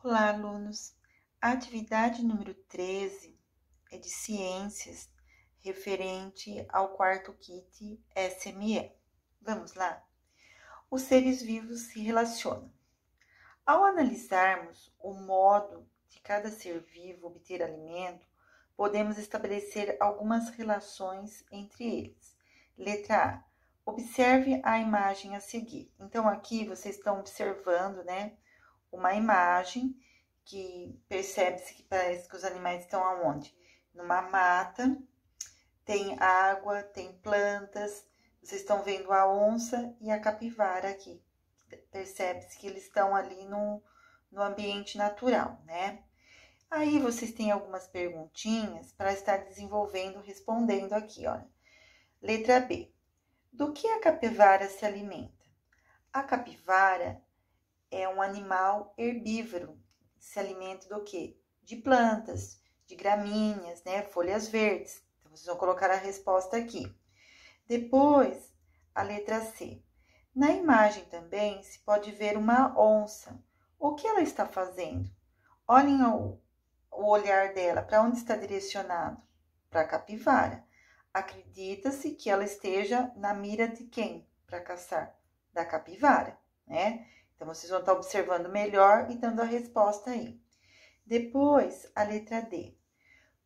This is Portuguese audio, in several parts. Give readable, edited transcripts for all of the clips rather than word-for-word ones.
Olá, alunos! A atividade número 13 é de ciências, referente ao quarto kit SME. Vamos lá? Os seres vivos se relacionam. Ao analisarmos o modo de cada ser vivo obter alimento, podemos estabelecer algumas relações entre eles. Letra A. Observe a imagem a seguir. Então, aqui vocês estão observando, né, uma imagem que percebe-se que parece que os animais estão aonde? Numa mata, tem água, tem plantas. Vocês estão vendo a onça e a capivara aqui. Percebe-se que eles estão ali no ambiente natural, né? Aí vocês têm algumas perguntinhas para estar desenvolvendo, respondendo aqui, olha. Letra B. Do que a capivara se alimenta? A capivara é um animal herbívoro. Se alimenta do quê? De plantas, de gramíneas, né? Folhas verdes. Então, vocês vão colocar a resposta aqui. Depois, a letra C. Na imagem também se pode ver uma onça. O que ela está fazendo? Olhem o olhar dela. Para onde está direcionado? Para a capivara. Acredita-se que ela esteja na mira de quem? Para caçar? Da capivara, né? Então, vocês vão estar observando melhor e dando a resposta aí. Depois, a letra D.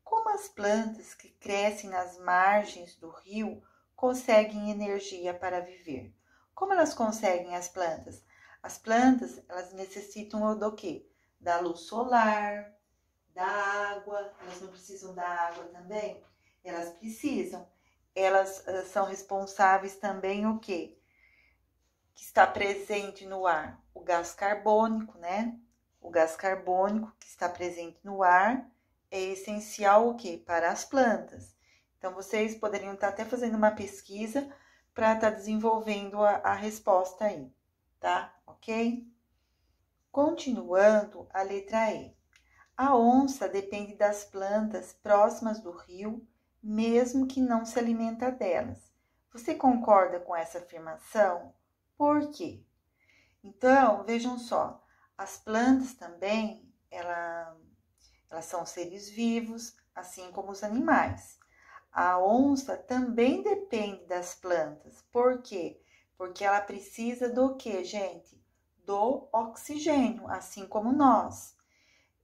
Como as plantas que crescem nas margens do rio conseguem energia para viver? Como elas conseguem as plantas? As plantas, elas necessitam do quê? Da luz solar, da água. Elas não precisam da água também? Elas precisam. Elas são responsáveis também o quê? Que está presente no ar? O gás carbônico, né? O gás carbônico que está presente no ar é essencial o quê? Para as plantas. Então, vocês poderiam estar até fazendo uma pesquisa para estar desenvolvendo a resposta aí, tá? Ok? Continuando, a letra E. A onça depende das plantas próximas do rio, mesmo que não se alimenta delas. Você concorda com essa afirmação? Por quê? Então, vejam só, as plantas também, elas são seres vivos, assim como os animais. A onça também depende das plantas. Por quê? Porque ela precisa do quê, gente? Do oxigênio, assim como nós.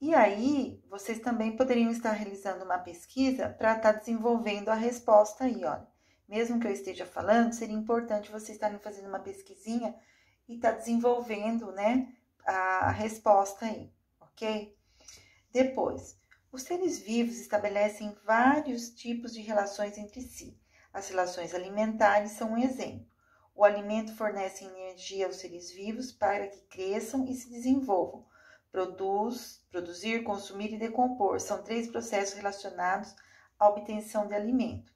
E aí, vocês também poderiam estar realizando uma pesquisa para estar desenvolvendo a resposta aí, olha. Mesmo que eu esteja falando, seria importante vocês estarem fazendo uma pesquisinha e estar desenvolvendo, né, a resposta aí, ok? Depois, os seres vivos estabelecem vários tipos de relações entre si. As relações alimentares são um exemplo. O alimento fornece energia aos seres vivos para que cresçam e se desenvolvam. Produzir, consumir e decompor são 3 processos relacionados à obtenção de alimento.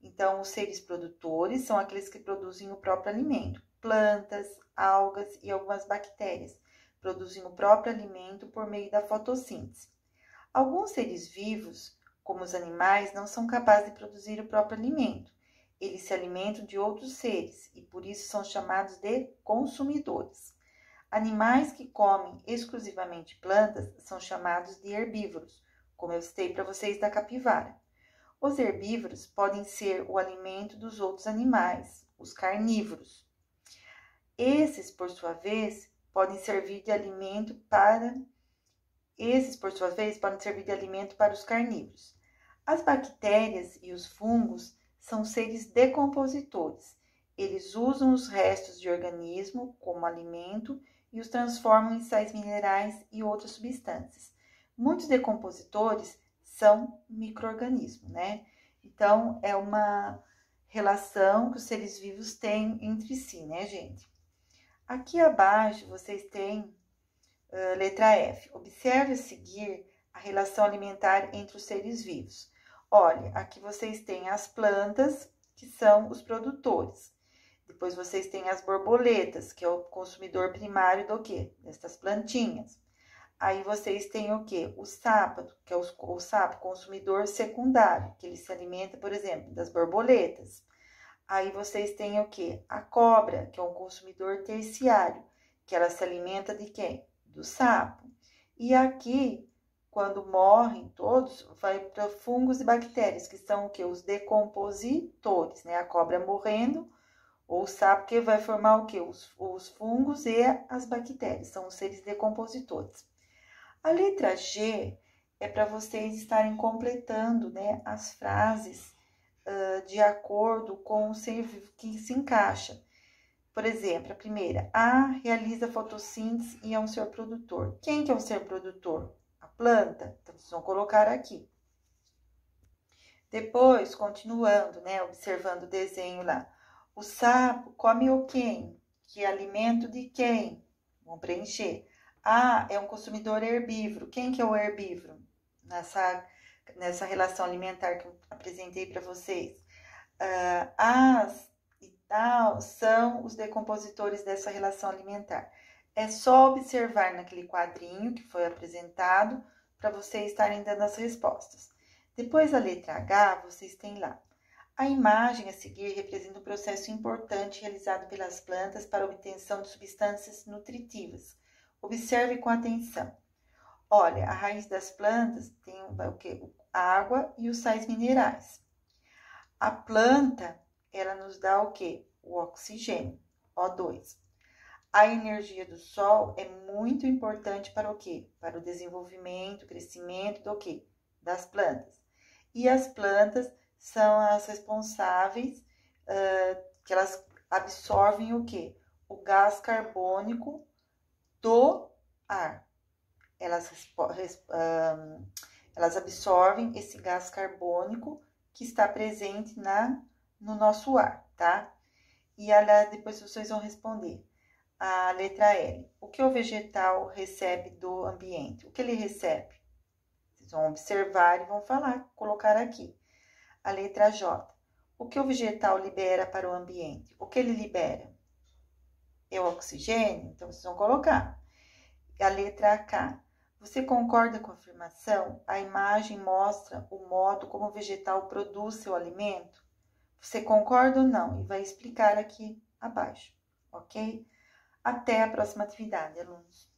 Então, os seres produtores são aqueles que produzem o próprio alimento. Plantas, algas e algumas bactérias produzem o próprio alimento por meio da fotossíntese. Alguns seres vivos, como os animais, não são capazes de produzir o próprio alimento. Eles se alimentam de outros seres e por isso são chamados de consumidores. Animais que comem exclusivamente plantas são chamados de herbívoros, como eu citei para vocês da capivara. Os herbívoros podem ser o alimento dos outros animais, os carnívoros. Esses, por sua vez, podem servir de alimento para os carnívoros. As bactérias e os fungos são seres decompositores. Eles usam os restos de organismo como alimento e os transformam em sais minerais e outras substâncias. Muitos decompositores são micro-organismos, né? Então, é uma relação que os seres vivos têm entre si, né, gente? Aqui abaixo, vocês têm letra F. Observe a seguir a relação alimentar entre os seres vivos. Olha, aqui vocês têm as plantas, que são os produtores. Depois vocês têm as borboletas, que é o consumidor primário do quê? Destas plantinhas. Aí vocês têm o quê? O sapo, que é o sapo consumidor secundário, que ele se alimenta, por exemplo, das borboletas. Aí vocês têm o quê? A cobra, que é um consumidor terciário, que ela se alimenta de quem? Do sapo. E aqui, quando morrem todos, vai para fungos e bactérias, que são o que? Os decompositores, né? A cobra morrendo, ou o sapo que vai formar o que? Os fungos e as bactérias, são os seres decompositores. A letra G é para vocês estarem completando, né, as frases de acordo com o ser vivo que se encaixa. Por exemplo, a primeira, A realiza fotossíntese e é um ser produtor. Quem que é um ser produtor? A planta. Então, vocês vão colocar aqui. Depois, continuando, né, observando o desenho lá. O sapo come o quem? Que é alimento de quem? Vão preencher. A é um consumidor herbívoro. Quem que é o herbívoro? Nessa relação alimentar que eu apresentei para vocês. As e tal são os decompositores dessa relação alimentar. É só observar naquele quadrinho que foi apresentado para vocês estarem dando as respostas. Depois da letra H, vocês têm lá. A imagem a seguir representa um processo importante realizado pelas plantas para a obtenção de substâncias nutritivas. Observe com atenção. Olha, a raiz das plantas tem o quê? A água e os sais minerais. A planta, ela nos dá o quê? O oxigênio, O2. A energia do sol é muito importante para o quê? Para o desenvolvimento, crescimento do quê? Das plantas. E as plantas são as responsáveis que elas absorvem o quê? O gás carbônico do ar. Elas absorvem esse gás carbônico que está presente no nosso ar, tá? E depois vocês vão responder. A letra L. O que o vegetal recebe do ambiente? O que ele recebe? Vocês vão observar e vão falar, colocar aqui. A letra J. O que o vegetal libera para o ambiente? O que ele libera? É o oxigênio? Então, vocês vão colocar. A letra K. Você concorda com a afirmação? A imagem mostra o modo como o vegetal produz seu alimento? Você concorda ou não? E vai explicar aqui abaixo, ok? Até a próxima atividade, alunos.